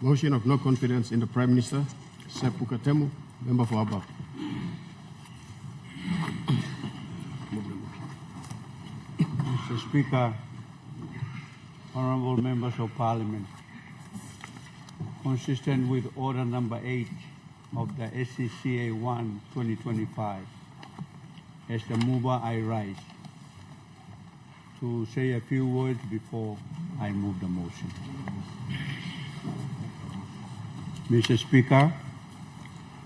Motion of no confidence in the Prime Minister, Sepp Pukatemu, member for Abba. Mr. Speaker, honorable members of Parliament, consistent with Order Number 8 of the SCCA 1 2025, as the mover I rise to say a few words before I move the motion. Mr. Speaker,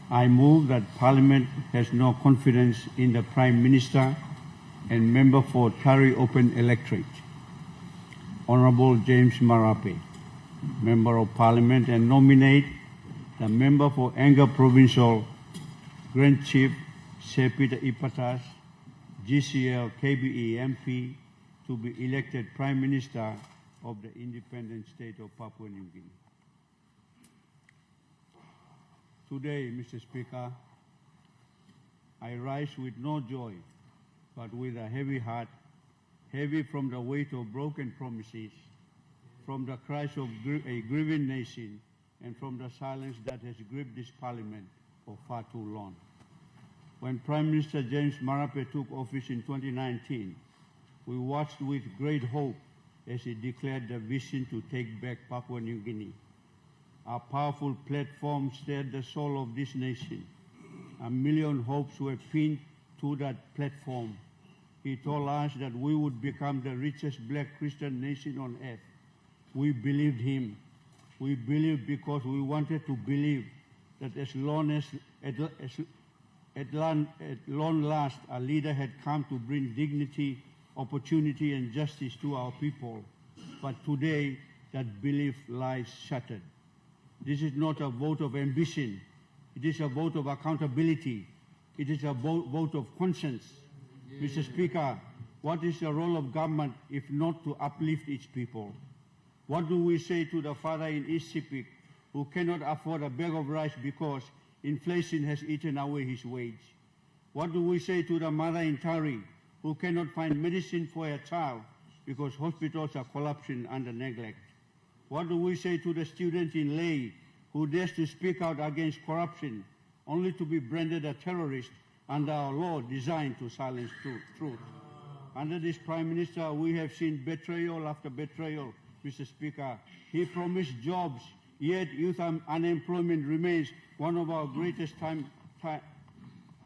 I move that Parliament has no confidence in the Prime Minister and member for Taree Open Electorate, Honourable James Marape, Member of Parliament, and nominate the member for Enga Provincial, Grand Chief Sir Peter Ipatas, GCL KBE MP, to be elected Prime Minister of the independent state of Papua New Guinea. Today, Mr. Speaker, I rise with no joy, but with a heavy heart, heavy from the weight of broken promises, from the cries of a grieving nation, and from the silence that has gripped this Parliament for far too long. When Prime Minister James Marape took office in 2019, we watched with great hope as he declared the vision to take back Papua New Guinea. Our powerful platform stirred the soul of this nation. A million hopes were pinned to that platform. He told us that we would become the richest black Christian nation on earth. We believed him. We believed because we wanted to believe that at long last, a leader had come to bring dignity, opportunity, and justice to our people. But today, that belief lies shattered. This is not a vote of ambition. It is a vote of accountability. It is a vote of conscience. Mr. Speaker, what is the role of government if not to uplift its people? What do we say to the father in East Sepik who cannot afford a bag of rice because inflation has eaten away his wage? What do we say to the mother in Taree who cannot find medicine for her child because hospitals are collapsing under neglect? What do we say to the student in Lae who dares to speak out against corruption only to be branded a terrorist under our law designed to silence truth? Under this Prime Minister, we have seen betrayal after betrayal, Mr. Speaker. He promised jobs, yet youth unemployment remains one of our greatest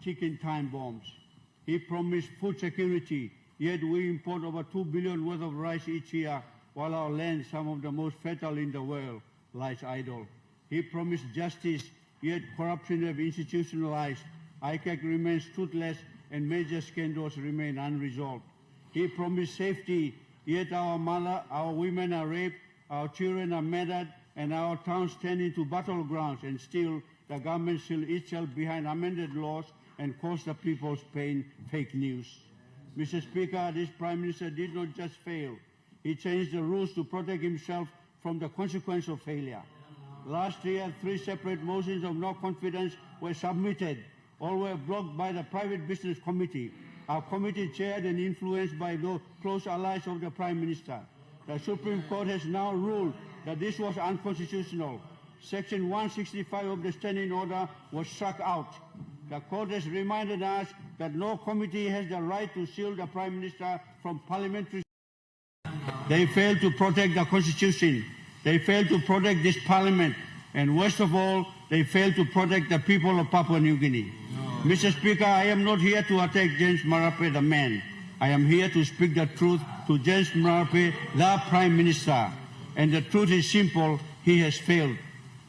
ticking time bombs. He promised food security, yet we import over 2 billion worth of rice each year, while our land, some of the most fertile in the world, lies idle. He promised justice, yet corruption have institutionalized. ICAC remains toothless and major scandals remain unresolved. He promised safety, yet our women are raped, our children are murdered, and our towns turn into battlegrounds, and still the government still itself behind amended laws and cause the people's pain fake news. Mr. Speaker, this Prime Minister did not just fail. He changed the rules to protect himself from the consequence of failure. Last year, 3 separate motions of no confidence were submitted. All were blocked by the Private Business Committee, our committee chaired and influenced by those close allies of the Prime Minister. The Supreme Court has now ruled that this was unconstitutional. Section 165 of the Standing Order was struck out. The Court has reminded us that no committee has the right to shield the Prime Minister from parliamentary. They failed to protect the Constitution. They failed to protect this Parliament. And worst of all, they failed to protect the people of Papua New Guinea. No. Mr. Speaker, I am not here to attack James Marape, the man. I am here to speak the truth to James Marape, the Prime Minister. And the truth is simple, he has failed.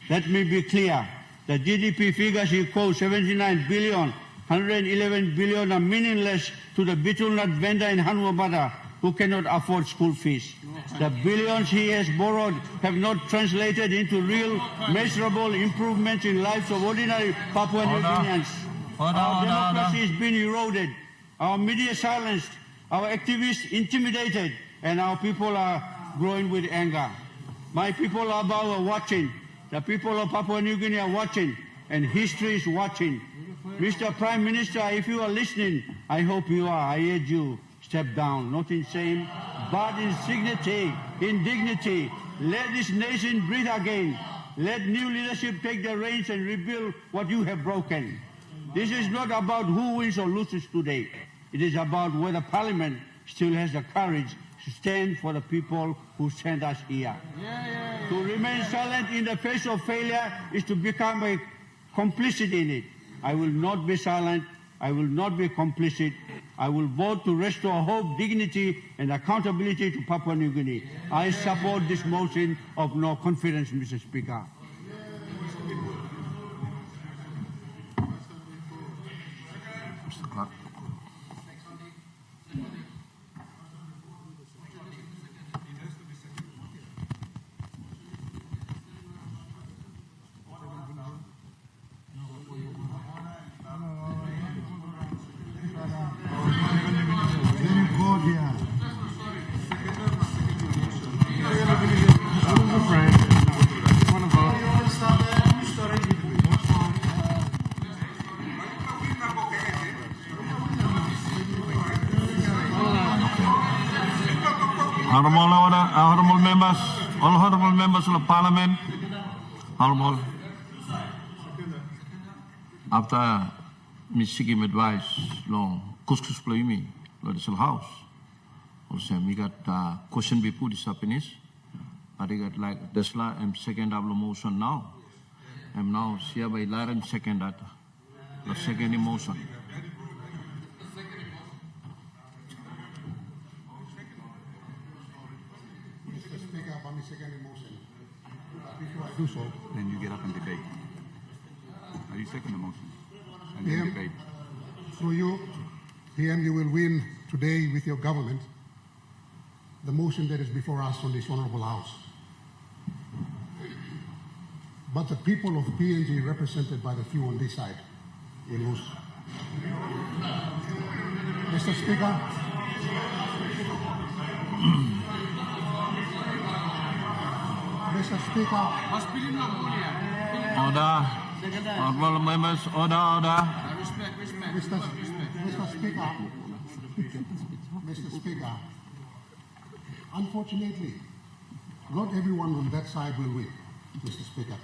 Let me be clear. The GDP figures he quotes, 79 billion, 111 billion, are meaningless to the betel nut vendor in Hanuabada who cannot afford school fees. The billions he has borrowed have not translated into real, measurable improvements in lives of ordinary Papua New Guineans. Our democracy has been eroded, our media silenced, our activists intimidated, and our people are growing with anger. My people are watching. The people of Papua New Guinea are watching, and history is watching. Mr. Prime Minister, if you are listening, I hope you are. I urge you, step down, not in shame, but in dignity. Let this nation breathe again. Let new leadership take the reins and rebuild what you have broken. This is not about who wins or loses today. It is about whether Parliament still has the courage to stand for the people who sent us here. To remain silent in the face of failure is to become a complicit in it. I will not be silent. I will not be complicit. I will vote to restore hope, dignity, and accountability to Papua New Guinea. I support this motion of no confidence, Mr. Speaker. Mr. Clark. Honourable members, all honourable members of Parliament, honourable. After me seeking advice, long kuskus playmi, the house. Also, we got question before this happiness. I got like Tesla and second double motion now. I'm now here by Laren second data. The second emotion. Second emotion. Before I do so, then you get up and debate. Are you second the motion? And PM, then debate. through you, PM, you will win today with your government the motion that is before us on this honorable house. But the people of PNG, represented by the few on this side, will lose. Mr. Speaker, Mr. Speaker. Order. Honourable members, order. Mr. Speaker. Mr. Speaker. Unfortunately, not everyone on that side will win, Mr. Speaker.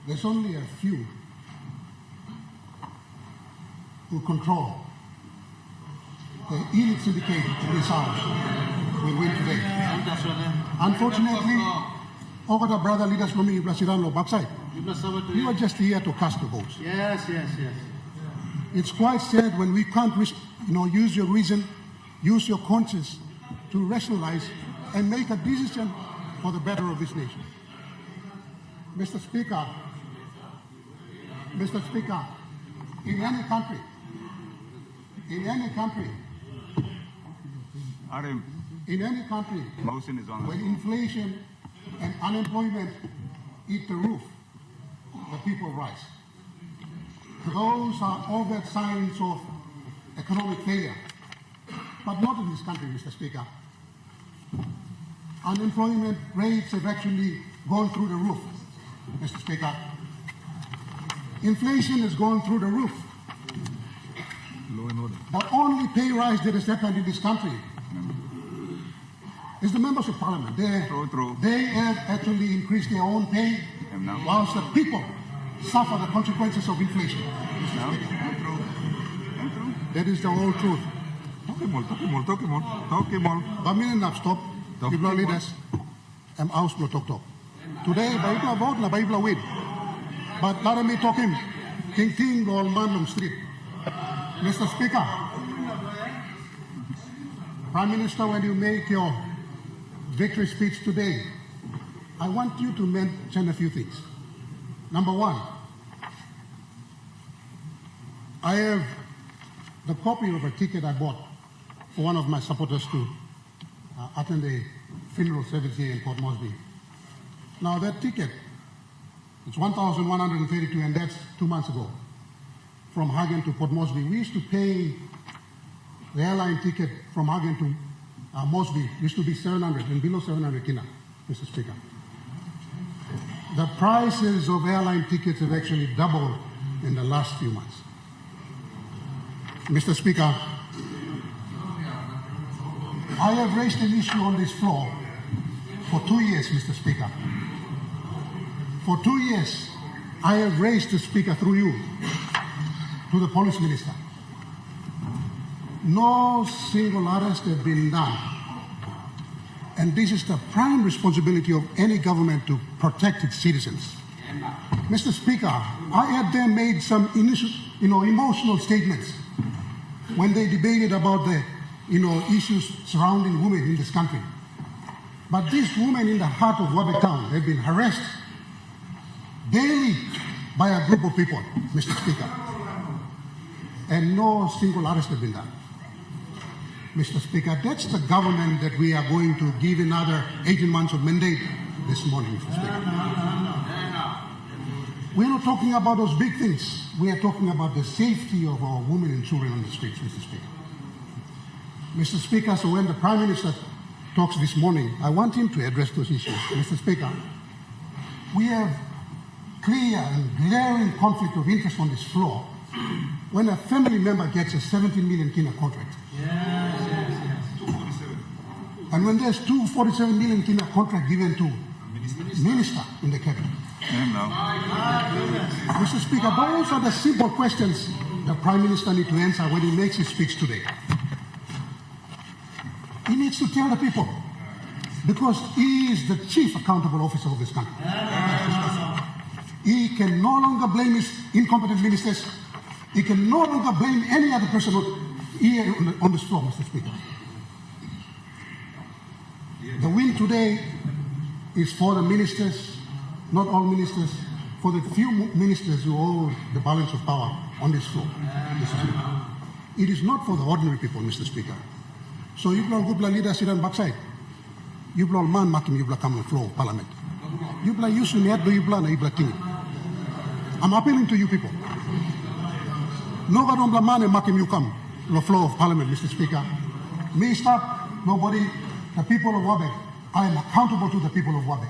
There's only a few who control the elite syndicate in this house will win today. Unfortunately, our brother leaders from Ibrasiran backside, you are just here to cast the votes. Yes. It's quite sad when we can't use your reason, use your conscience to rationalize and make a decision for the better of this nation. Mr. Speaker, in any country, Motion is on the when floor. inflation and unemployment eat the roof, the people rise. Those are overt signs of economic failure, but not in this country, Mr. Speaker. Unemployment rates have actually gone through the roof, Mr. Speaker. Inflation has gone through the roof. Law and order. The only pay rise that has happened in this country is the members of Parliament. True. They have actually increased their own pay, And now? whilst the people suffer the consequences of inflation. No? True. That is the whole truth. Talk more. Kami na stop, Talk Ibla more. leaders, house blo talk. Today, by Ibla vote, na by Ibla win. But let me talk him. Ting all man on street. Mr. Speaker, Prime Minister, when you make your victory speech today, I want you to mention a few things. Number one, I have the copy of a ticket I bought for one of my supporters to attend a funeral service here in Port Moresby. Now that ticket, it's 1,132, and that's 2 months ago. From Hagen to Port Moresby, we used to pay the airline ticket from Hagen to Moresby used to be 700 and below 700 kina, Mr. Speaker. The prices of airline tickets have actually doubled in the last few months. Mr. Speaker, I have raised an issue on this floor for 2 years, Mr. Speaker. For 2 years, I have raised the Speaker through you to the Police Minister. No single arrest has been done. And this is the prime responsibility of any government to protect its citizens. Mr. Speaker, I had them made some initial, emotional statements when they debated about the, issues surrounding women in this country. But these women in the heart of Wabe town have been harassed daily by a group of people, Mr. Speaker. And no single arrest has been done. Mr. Speaker, that's the government that we are going to give another 18 months of mandate this morning, Mr. Speaker. We're not talking about those big things. We are talking about the safety of our women and children on the streets, Mr. Speaker. Mr. Speaker, so when the Prime Minister talks this morning, I want him to address those issues. Mr. Speaker, we have clear and glaring conflict of interest on this floor when a family member gets a 17 million kina contract. Yes. 247. And when there's 247 million kina contract given to minister in the cabinet. Mr. Speaker, those are the simple questions the Prime Minister needs to answer when he makes his speech today. He needs to tell the people, because he is the chief accountable officer of this country. He can no longer blame his incompetent ministers. He can no longer blame any other person here on this floor, Mr. Speaker. The win today is for the ministers, not all ministers, for the few ministers who hold the balance of power on this floor, Mr. Speaker. It is not for the ordinary people, Mr. Speaker. So you all good leaders sit on backside. You all man making you come on the floor of Parliament. You all use your head, you all thing. I'm appealing to you people. Nobody on the man and making you come to the floor of Parliament, Mr. Speaker. Me stop, nobody, the people of Wabe. I am accountable to the people of Wabe.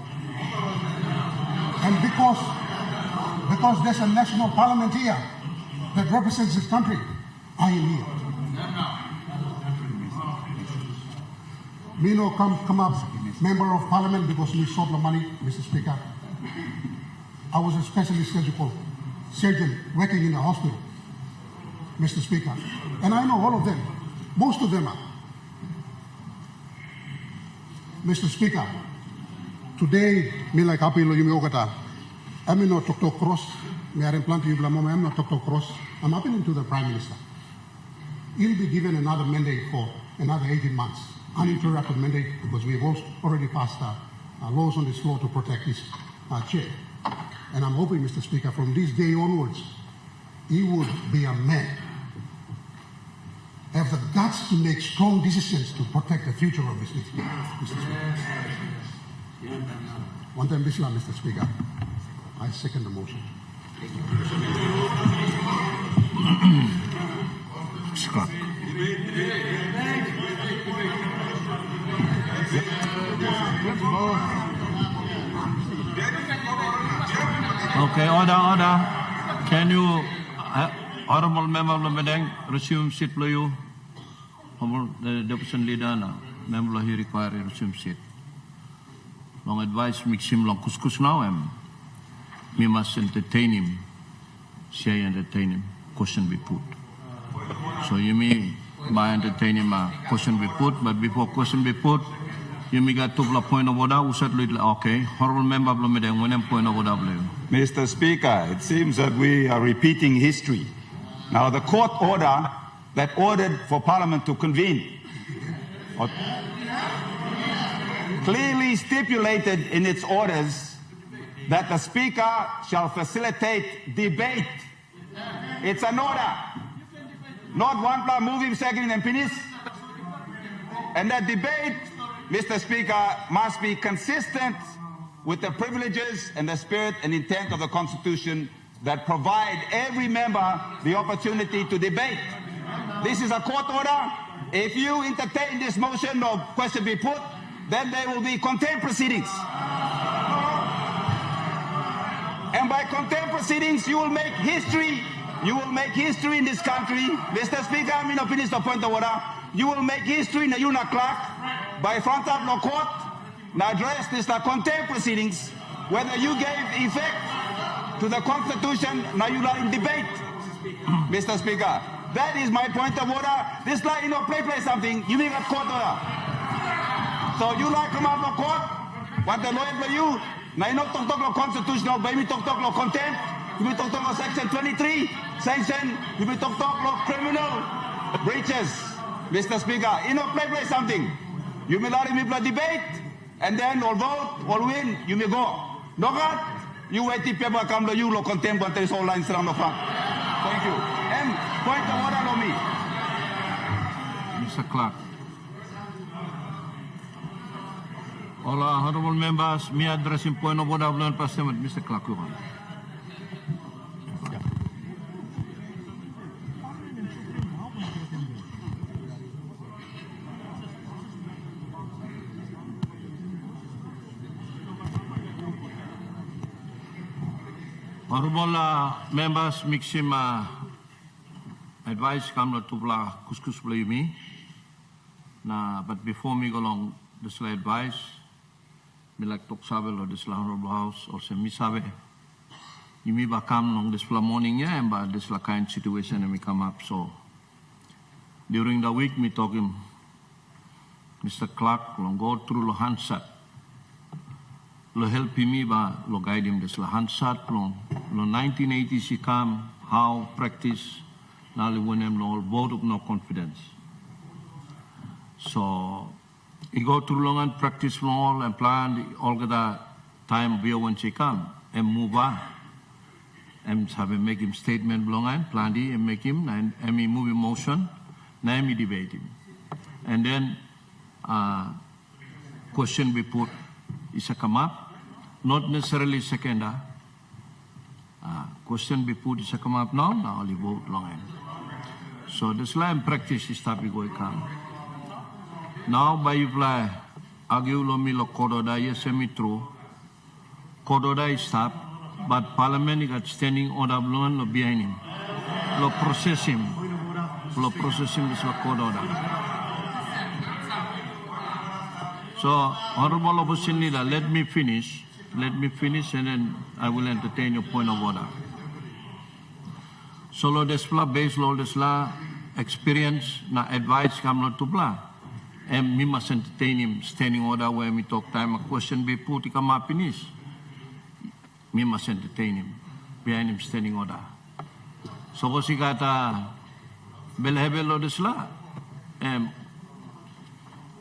And because there's a national parliament here that represents this country, I am here. Me no come up member of parliament because we sought the money, Mr. Speaker. I was a specialist surgeon working in the hospital, Mr. Speaker. And I know all of them. Most of them are. Mr. Speaker, today, me like apilo yumi okata. I'm not Dr. Cross. Me are implant you blamo. I'm not Dr. Cross. I'm appealing to the Prime Minister. He'll be given another mandate for another 18 months. Uninterrupted mandate, because we have already passed laws on this floor to protect his chair. And I'm hoping, Mr. Speaker, from this day onwards, he would be a man, have the guts to make strong decisions to protect the future of this Mr. Speaker. One time, Bisla, Mr. Speaker, I second the motion. Scott. Okay, order. Can you, Honorable Member of the Medang, resume seat, please? Honorable the opposition leader, member he require resume seat. Long advice, mix him long kuskus now, we must entertain him. Say entertain him. Question be put. So you may by entertain him, question be put, but before question be put, you may get to the point of order. Okay, Honorable Member of the Medang, one point of order. Mr. Speaker, it seems that we are repeating history. Now, the court order that ordered for Parliament to convene clearly stipulated in its orders that the Speaker shall facilitate debate. It's an order. Not one plan moving, second, and finish. And that debate, Mr. Speaker, must be consistent with the privileges and the spirit and intent of the Constitution that provide every member the opportunity to debate. This is a court order. If you entertain this motion or question be put, then there will be contempt proceedings. And by contempt proceedings, you will make history. You will make history in this country. Mr. Speaker, I'm going to finish the point of order. You will make history in the UNA clerk by front of the court. Now address this contempt proceedings whether you gave effect to the Constitution, now you are in debate, Mr. Speaker. That is my point of order. This like, play something, you need a court order. So you like come out of court, what the lawyer for you, now you not talk about constitutional, but you talk about contempt, you talk about section 23, sanction, you talk about criminal breaches, Mr. Speaker. Play something. You may let me play debate, and then or vote or win, you may go. No God, you wait till people come to you, contempt, but there is all lines around the front. Thank you. And point of order on me. Mr. Clark. All honorable members, me addressing point of order of learned parliament, Mr. Clark. Honorable members, mixing advice come to blah kuskus play me. Nah, but before me go along this advice, me like talk sabe lo this honorable house or se mi sabe. You me ba come long this morning yeah, and but this kind situation and me come up so. During the week me talk him, Mr. Clark long go through lo Hansat. Lo help me ba lo guide him this lo Hansat long 1980s he come how practice now when him no vote of no confidence. So he go through long and practice long and plan all the time we when she come and move on. And have make him statement long and plan and make him and me move in motion, now me debate him. And then question we put is a come up, not necessarily second. Question we put is a come up now only vote long end. So this line practice is start we go come. Now by you play argue lo mi lo kododa yes semi true. Kododa is stop, but parliament got standing order blown lo behind him. Lo process him is lo kododa. So honorable opposition leader, let me finish and then I will entertain your point of order. So lo desla based lo desla experience na advice come not to blah. And me must entertain him standing order where me talk time a question be put come up finish. Me must entertain him behind him standing order. So was he got belhebel lo desla.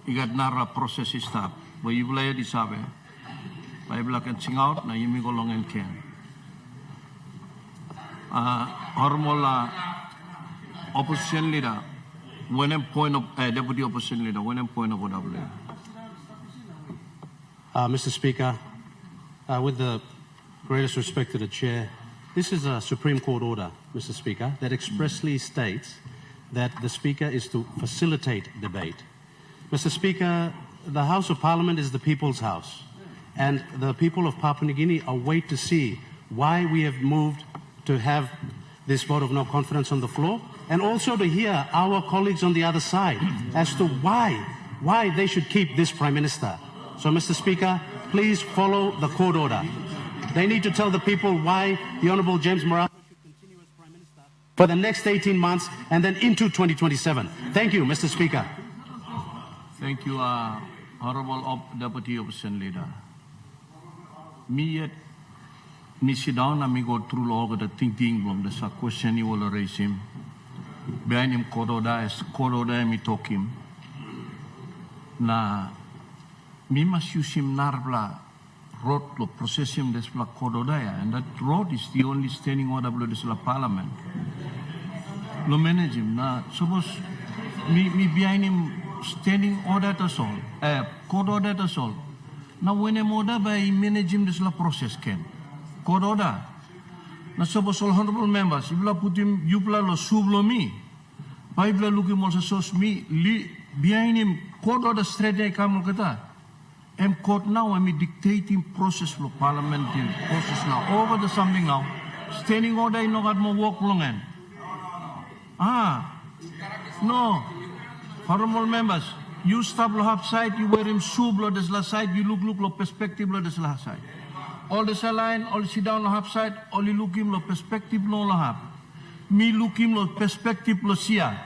He got nara process stop. But you play the sabe. Bible can sing out na you go long and can. Hormola opposition leader. When I'm point of deputy opposition leader, when I'm point of order. Mr. Speaker, with the greatest respect to the chair, this is a Supreme Court order, Mr. Speaker, that expressly states that the Speaker is to facilitate debate. Mr. Speaker, the House of Parliament is the people's house, and the people of Papua New Guinea await to see why we have moved to have this vote of no confidence on the floor, and also to hear our colleagues on the other side as to why they should keep this Prime Minister. So, Mr. Speaker, please follow the court order. They need to tell the people why the Honourable James Marape should continue as Prime Minister for the next 18 months and then into 2027. Thank you, Mr. Speaker. Thank you, Honourable Deputy Opposition Leader. Me sit down and me go through all the thinking from the question you will raise him. Behind him, Kododa, me talk him. Na, me must use him narbla road to process him this la Kododa, and that road is the only standing order of this la Parliament. Lo manage him. Na, suppose me behind him standing order to solve, Kododa to solve. Now when I'm order by manage him this la process can. Kododa. Na suppose all honorable members, if you put him, you play lo sublo me. If you look him also so me, behind him, Kododa straight I come kata. I'm court now, I'm dictating process lo parliamentary process now. Over the something now, standing order no got more work long end. No. Honorable members, you stop lo half side, you wear him sub lo this la side, you look lo perspective lo this la side. all the line, all sit down on half side, all you look him lo perspective lo lahap. Me look him lo perspective lo sia.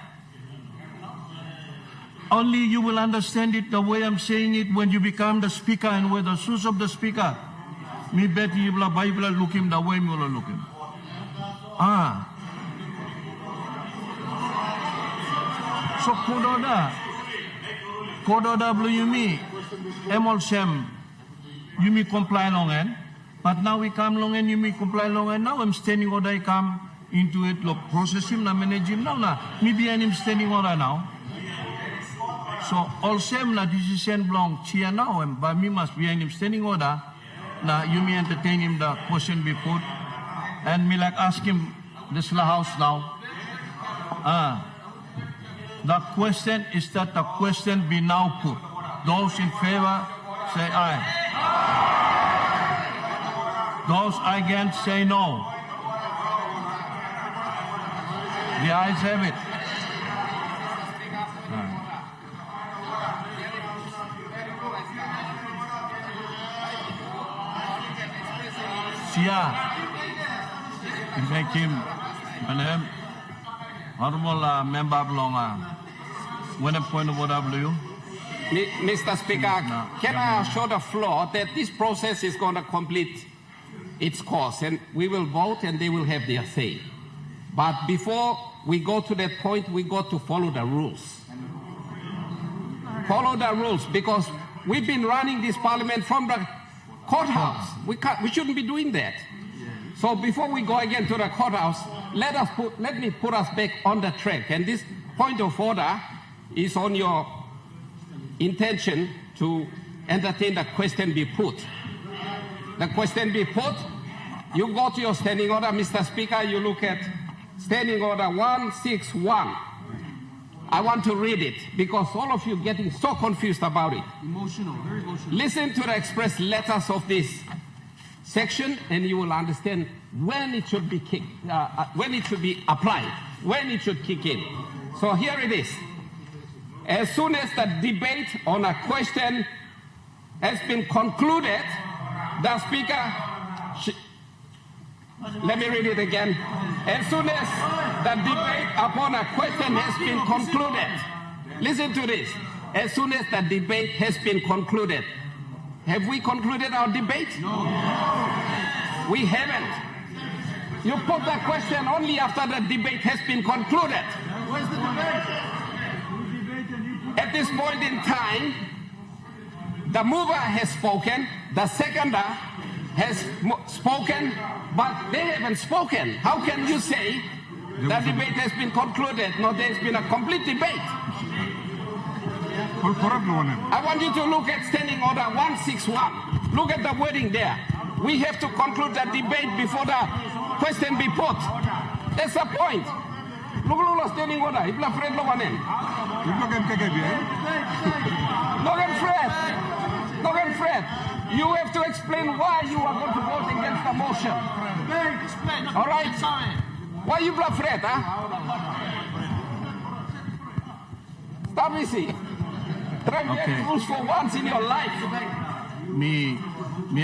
Only you will understand it the way I'm saying it when you become the speaker and wear the shoes of the speaker. Me bet you will Bible look him the way me will look him. So kododa blue you me, emol sem, you me comply long end, but now we come long and you me comply long and now I'm standing order I come into it, look, process him, na manage him now, me behind him standing order now. So all same na decision belong chia now and by me must behind him standing order, now you me entertain him the question be put, and me like ask him this la house now. The question is that the question be now put. Those in favor, say aye. Those against, say no. The ayes have it. Sia, make him, honorable member belong. When a point of order, Mr. Speaker, can I assure the floor that this process is going to complete its course and we will vote and they will have their say. But before we go to that point, we got to follow the rules. Follow the rules because we've been running this parliament from the courthouse. We shouldn't be doing that. So before we go again to the courthouse, let me put us back on the track. And this point of order is on your intention to entertain the question be put. The question be put, you go to your standing order, Mr. Speaker, you look at standing order 161. I want to read it because all of you getting so confused about it. Emotional, very emotional. Listen to the express letters of this section and you will understand when it should be when it should be applied, when it should kick in. So here it is. As soon as the debate on a question has been concluded, the speaker, let me read it again. As soon as the debate upon a question has been concluded, listen to this. As soon as the debate has been concluded, have we concluded our debate? No. We haven't. You put the question only after the debate has been concluded. Where's the debate? At this point in time, the mover has spoken, the seconder has spoken, but they haven't spoken. How can you say the debate has been concluded? No, there's been a complete debate. I want you to look at standing order 161. Look at the wording there. We have to conclude the debate before the question be put. That's the point. Look at standing order. Look at Fred. You have to explain why you are going to vote against the motion. All right? Why you bluff Fred, huh? Stop easy. Try to get rules for once in your life. Me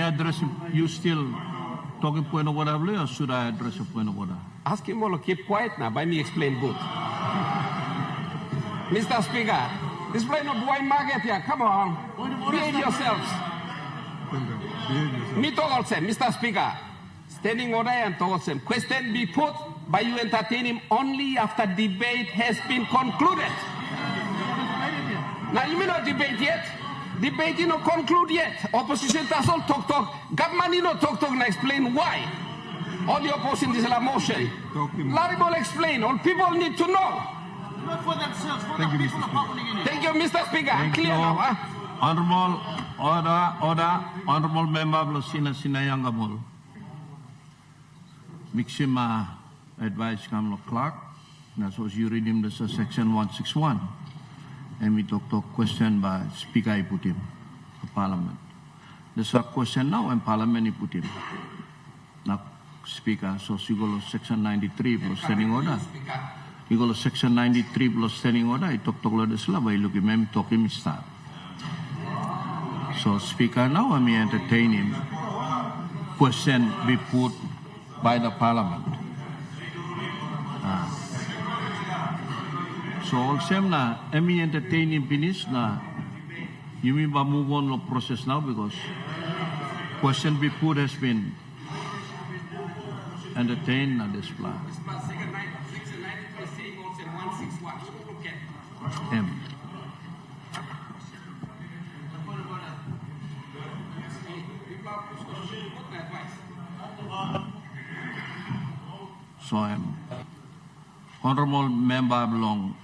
address you still talking point of order, or should I address a point of order? Ask him all to keep quiet now. By me explain good. Mr. Speaker, display no boy market here. Come on. Behave yourselves. Me told him, Mr. Speaker, standing order and told him, question be put by you entertain him only after debate has been concluded. Now you may not debate yet. Debate you not conclude yet. Opposition does all talk. Government you not talk and explain why. All the opposition is a motion. Larry will explain. All people need to know. Not for themselves, for the people of Papua New Guinea. Thank you, Mr. Speaker. Thank Clear you. now, huh? Order. Honorable Member Blosina Sinayangamul. Mixima advice come clerk. That's what you read him. This is section 161. And we talk question by Speaker I put him to Parliament. There's a question now and Parliament I put him. Now Speaker, so you go to section 93 plus standing order. You go to section 93 plus standing order. I talk the slab. I look at him talk him start. So Speaker now I may entertain him question be put by the parliament. So also na emi entertaining finish na you mean move on the process now because question be put has been entertained na this plan. So Honorable Member belong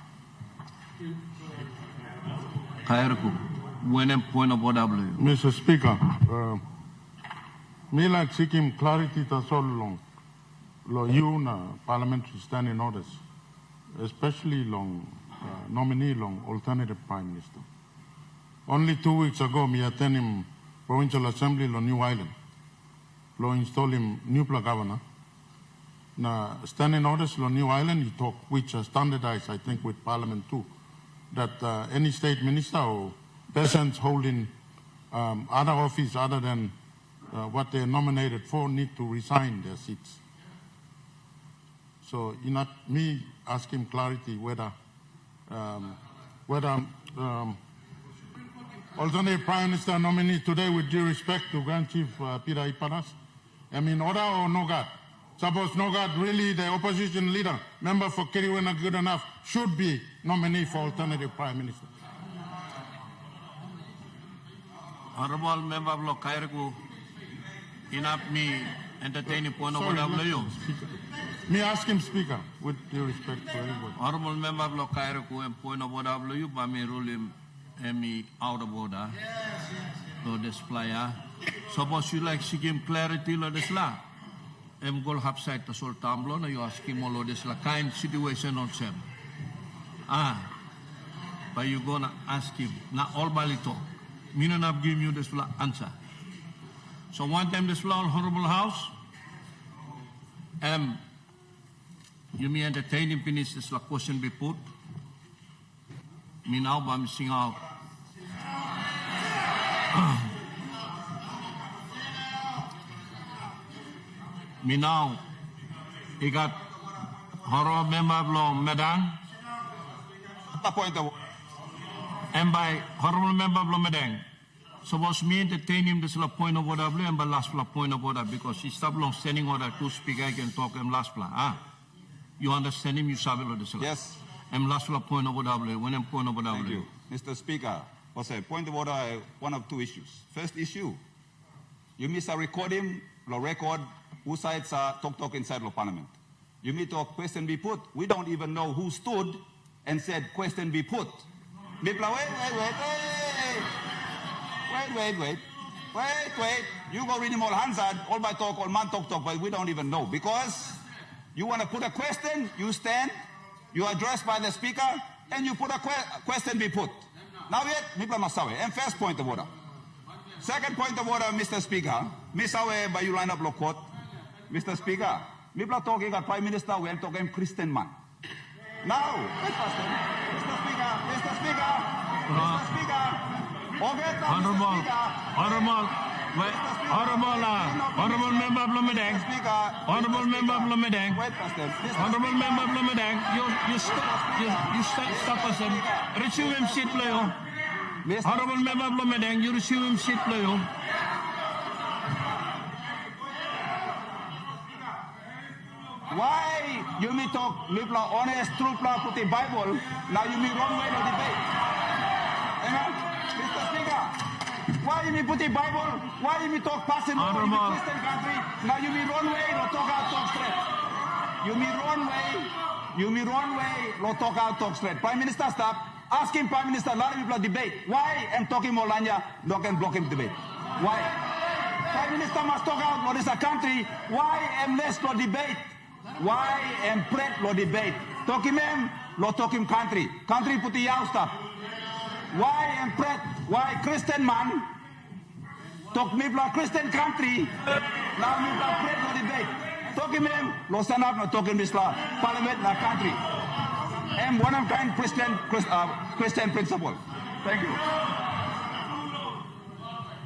Khairku, when point of order. Mr. Speaker, me like seeking clarity to so long. Lo you na parliamentary standing orders, especially long nominee long alternative prime minister. Only 2 weeks ago, me attend him provincial assembly lo New Island. Lo install him new governor. Na standing orders lo New Island, he talk which are standardized, I think, with Parliament too, that any state minister or persons holding other office other than what they're nominated for need to resign their seats. So, not me asking clarity whether alternative Prime Minister nominee today, with due respect to Grand Chief Peter Ipanas, in order or no God? Suppose Nogat really the opposition leader, member for Kiriwena good enough, should be nominee for alternative prime minister. Honorable Member of Khairku, enough me entertaining point of order. Me ask him, Speaker, with due respect to everybody. Honorable Member of Khairku and point of order, but me rule him out of order. So display. Suppose you like seeking clarity, lo desla. Em gol hapside to sol tamblo na you ask him all this la kind situation on sem. But you gonna ask him na all balito. Me no not give you this answer. So one time this honorable house, you may entertain him finish this question be put. Me now by missing out. Me now, he got Honorable Member of Medang. And by Honorable Member of Medang. Suppose me entertain him this point of order and by last point of order because he stopped long standing order to speak. I can talk him last plan. You understand him? You sabi lo this. Yes. And last point of order when I'm point of order. Thank you, Mr. Speaker. Also, point of order. One of two issues. First issue, you miss a recording, the record. Who sides talk inside the parliament. You need to question be put. We don't even know who stood and said question be put. Wait. You go read him all Hansard, all by talk, all man talk, but we don't even know. Because you want to put a question, you stand, you are addressed by the speaker, and you put a question be put. Now yet, Mipla Masawe. And first point of order. Second point of order, Mr. Speaker. Misawe by you line up low court. Mr. Speaker, Mipla talking about Prime Minister, we're talking Christian man. Now, Mr. Speaker, Honorable Member of Lumedang, Honorable Member of Lumedang, Honorable Member of Lumedang, you stop us and receive him seat, playo. Honorable Member of Lumedang, you receive him seat, playo. Why you may talk Mipla honest, true pla put the Bible, now you may wrong way to debate. Mr. Speaker, why you may put the Bible, why you may talk passing over in the Christian country, now you may wrong way to talk out talk straight. You may wrong way to talk out talk straight. Prime Minister stop, asking Prime Minister, a lot of people debate. Why am talking Molanya, no can block him debate? Why? Prime Minister must talk out what is a country, why am less to debate? Why am pret lo debate? Talking him, lo talking country. Country put the stuff. Why am pret? Why Christian man? Talk me bla Christian country. Now me bla pret lo debate. Talking him, lo stand up no talking this law. Parliament na country. Am one of kind Christian principle. Thank you.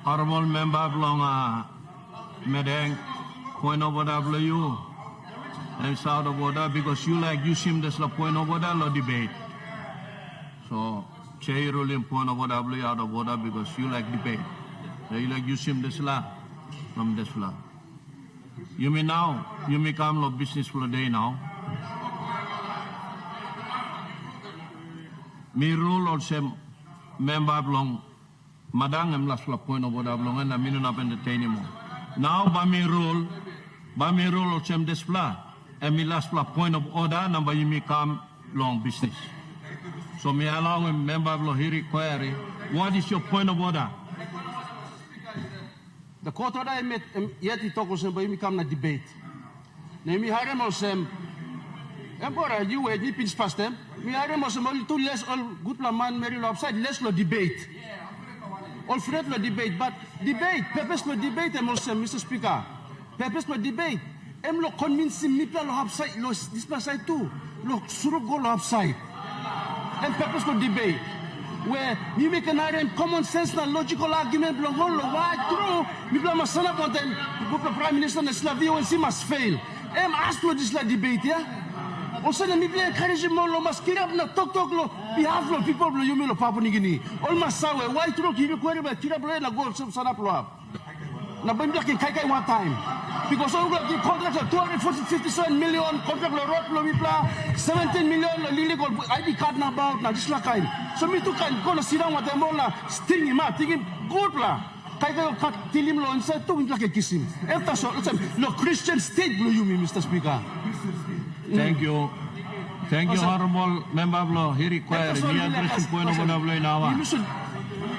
Honorable Member of Medang, point of order below you. And it's out of order because you like use him this la point of order or debate. So chair ruling point of order below out of order because you like debate. So you like use him this la from this la. You may now, you may come to business for the day now. Me rule also member belong madang em last point of order belong and I mean not entertain anymore. Now by me rule also display and me last point of order number you may come long business. So me allow a member of here query. What is your point of order? The court order I met yet it talk sem by me come na debate. Ne mi hare mo sem embora you we ni pitch past them. Mi hare mo sem all too less all good la man Mary upside less lo debate. All Fred lo debate but debate purpose lo debate em sem Mr. Speaker. Purpose lo debate em lo convince me lo upside lo this side too. Lo suru go lo upside. And purpose lo debate. Where you make an item common sense and logical argument lo why true mi blama sana content the prime minister na Slavia and must fail em ask lo this la debate ya also na mi blame encourage mo lo mas kirap na talk lo behalf lo people lo yumi lo Papua New Guinea all mas sawe why true ki require ba kirap lo na go sana lo na ba mi kai one time because all the contract of 257 million contract lo road lo mi pla 17 million lo illegal ID card na about na this la kind so me too can go to sit down with them all sting him out thinking good la kai kat tilim lo inside to like kiss him after so no Christian state blow you me Mr. Speaker. Thank you honorable member of law here require the address point of order below now. You should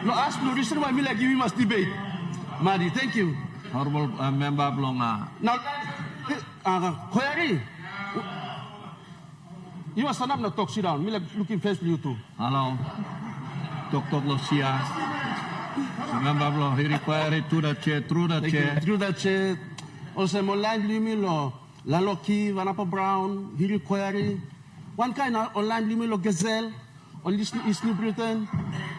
no ask no reason why me like you must debate Madi thank you honorable member of law now query you must stand up and talk sit down. Me like looking face to you too. Hello. Dr. Lucia. Member of law, he required through the chair. Through the chair. Also, online blue law. Laloki, Vanapa Brown, he required one kind of online blue law Gazelle, on East New Britain,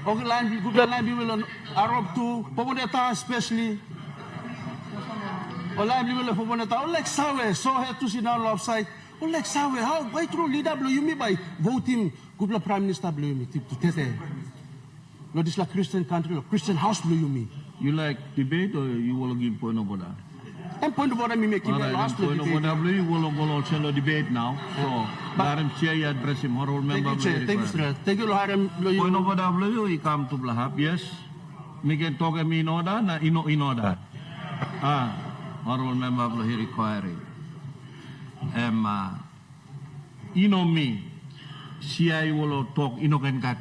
online blue on Arab too, Poboneta especially. Online blue law Poboneta, all like Sawe, so had to sit down outside. Oh, like Sawe, how why true leader blow you me by voting good prime minister blow you me to tete. No, this like Christian country or Christian house blow you me. You like debate or you will give point of order? And point of order me making the last point of order blow you will also debate now. So Madam Chair you address him honorable member. Thank you, sir. Thank you, Haram. Point of order blow you come to Blahab, yes. Me can talk in order na in order. Honorable member blow he require. You know me, CI will talk, you know, can get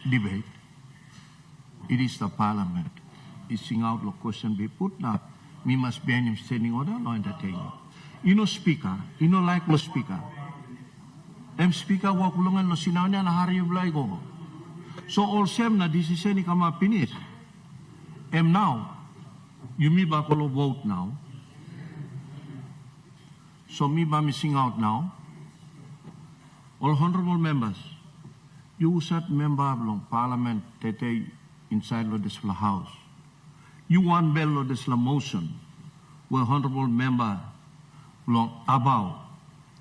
debate. It is the parliament. It's sing out the question be put now. Me must be him standing order, no entertaining. You know, speaker, you know, like no speaker. Speaker walk along and no sinawnya na hari blay go. So all same na decision ni kama finish. Now, you me bakolo vote now. So me by missing out now. All honorable members, you sat member of parliament tete inside of this house. You want bell of this motion where honorable member long about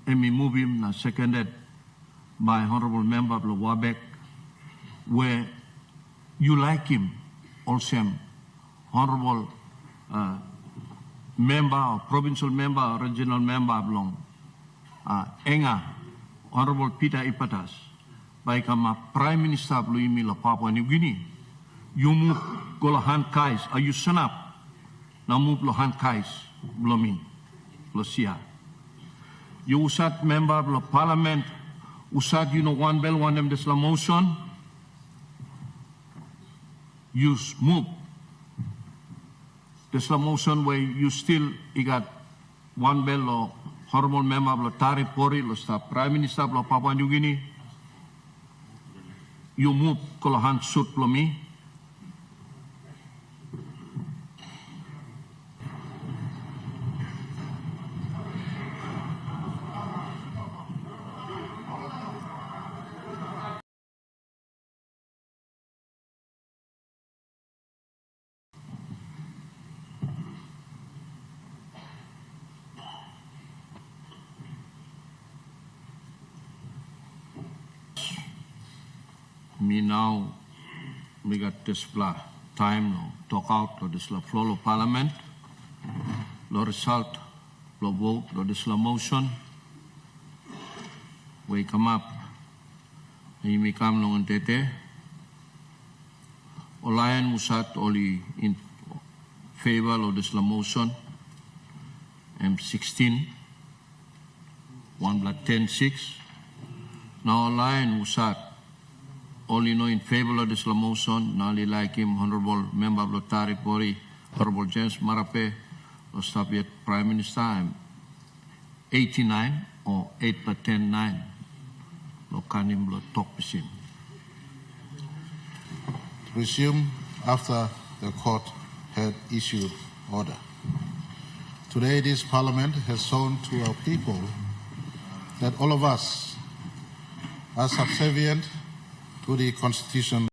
and me move him na seconded by honorable member of Wabek where you like him also honorable member or provincial member or regional member belong Enga honorable Peter Ipatas by kama prime minister belum imi la Papua New Guinea you move golahan kais are you sanap na move lohan kais belum lo sia you usat member of parliament usat you know one bell one them this la motion you move this la motion where you still you got one bell or honorable member of Tari Pori lo sta prime minister of Papua New Guinea you move kolahan suit plomi me now, we got this time no, talk out to this floor of parliament, the result, the vote, this motion, we come up, we come no tete, Olayan Musat only in favor of this motion, M16, 110-6. Now Olayan Musat only know in favor of this motion, now like him, Honorable Member of the Tari Pori, Honorable James Marape, or Soviet Prime Minister, 89 or 8-10-9. Lo kanim lo talk pisin. Resume after the court had issued order. Today, this parliament has shown to our people that all of us are subservient to the Constitution